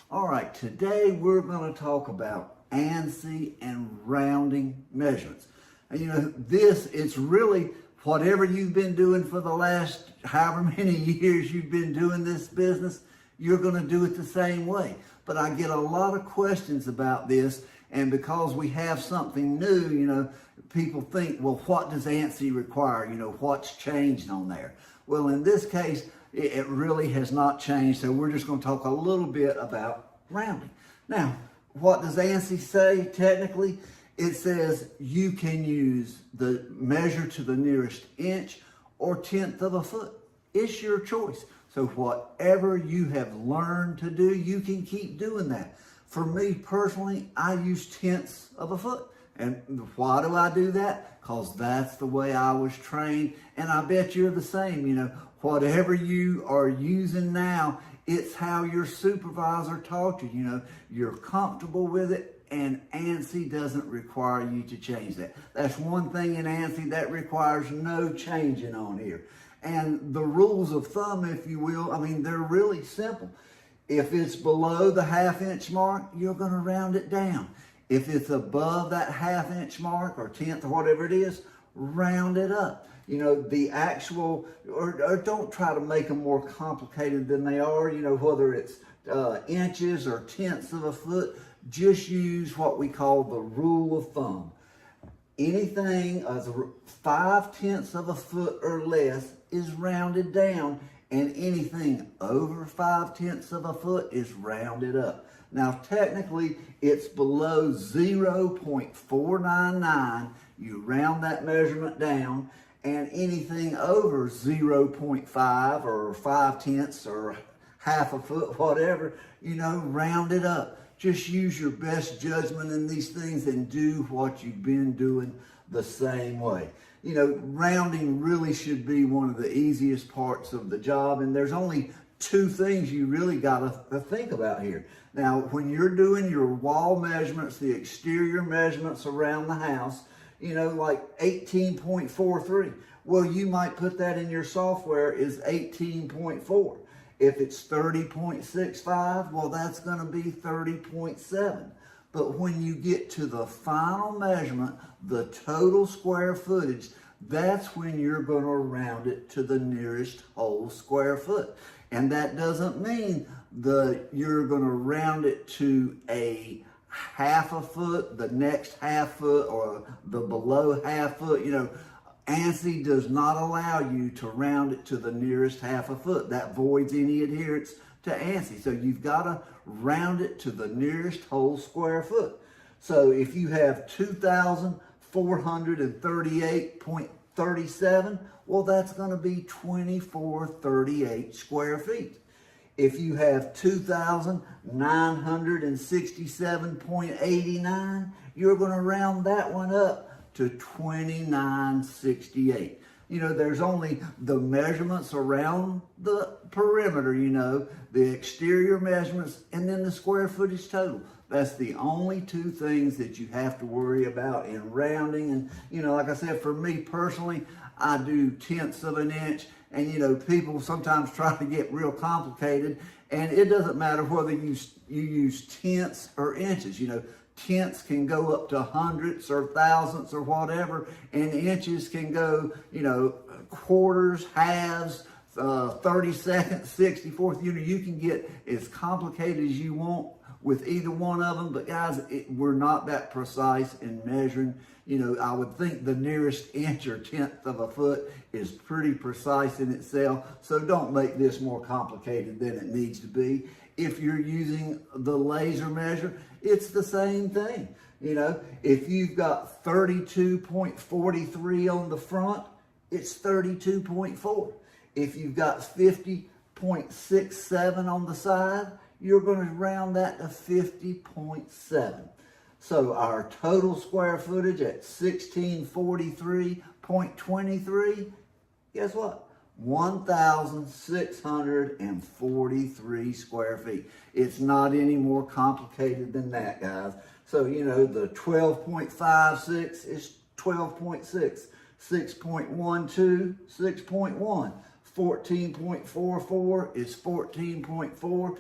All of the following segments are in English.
All right, today we're going to talk about ANSI and rounding measurements. And it's really whatever you've been doing for the last however many years you've been doing this business, you're going to do it the same way. But I get a lot of questions about this, and because we have something new, people think, well, what does ANSI require? What's changed on there? Well, in this case, it really has not changed, so we're just going to talk a little bit about rounding. Now, what does ANSI say technically? It says you can use the measure to the nearest inch or tenth of a foot. It's your choice. So whatever you have learned to do, you can keep doing that. For me personally, I use tenths of a foot. And why do I do that? Because that's the way I was trained. And I bet you're the same. Whatever you are using now, it's how your supervisor taught you. You're comfortable with it, and ANSI doesn't require you to change that. That's one thing in ANSI that requires no changing on here. And the rules of thumb, if you will, they're really simple. If it's below the half-inch mark, you're going to round it down. If it's above that half-inch mark or tenth or whatever it is, round it up. The actual, or don't try to make them more complicated than they are, whether it's inches or tenths of a foot, just use what we call the rule of thumb. Anything 5/10 of a foot or less is rounded down, and anything over 5/10 of a foot is rounded up. Now, technically, it's below 0.499. You round that measurement down, and anything over 0.5 or 5/10 or half a foot, whatever, round it up. Just use your best judgment in these things and do what you've been doing the same way. Rounding really should be one of the easiest parts of the job, and there's only two things you really got to think about here. Now, when you're doing your wall measurements, the exterior measurements around the house, like 18.43. Well, you might put that in your software as 18.4. If it's 30.65, well, that's going to be 30.7. But when you get to the final measurement, the total square footage, that's when you're going to round it to the nearest whole square foot. And that doesn't mean you're going to round it to a half a foot, the next half foot, or the below half foot. ANSI does not allow you to round it to the nearest half a foot. That voids any adherence to ANSI. So you've got to round it to the nearest whole square foot. So if you have 2,438.37, well, that's going to be 2438 square feet. If you have 2,967.89, you're going to round that one up to 2968. There's only the measurements around the perimeter, the exterior measurements, and then the square footage total. That's the only two things that you have to worry about in rounding. And, like I said, for me personally, I do tenths of an inch. And, people sometimes try to get real complicated. And it doesn't matter whether you use tenths or inches. Tenths can go up to hundredths or thousandths or whatever. And inches can go, quarters, halves, 32nds, 64th. You can get as complicated as you want with either one of them. But guys, we're not that precise in measuring. I would think the nearest inch or tenth of a foot is pretty precise in itself. So don't make this more complicated than it needs to be. If you're using the laser measure, it's the same thing. If you've got 32.43 on the front, it's 32.4. If you've got 50.67 on the side, you're going to round that to 50.7. So our total square footage at 1643.23, guess what? 1,643 square feet. It's not any more complicated than that, guys. So, the 12.56 is 12.6, 6.12, 6.1, 14.44 is 14.4.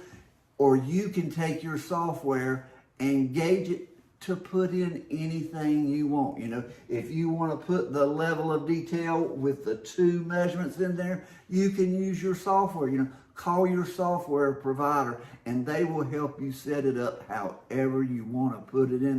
or you can take your software and gauge it to put in anything you want. You know, if you want to put the level of detail with the 2 measurements in there, you can use your software. You know, call your software provider and they will help you set it up however you want to put it in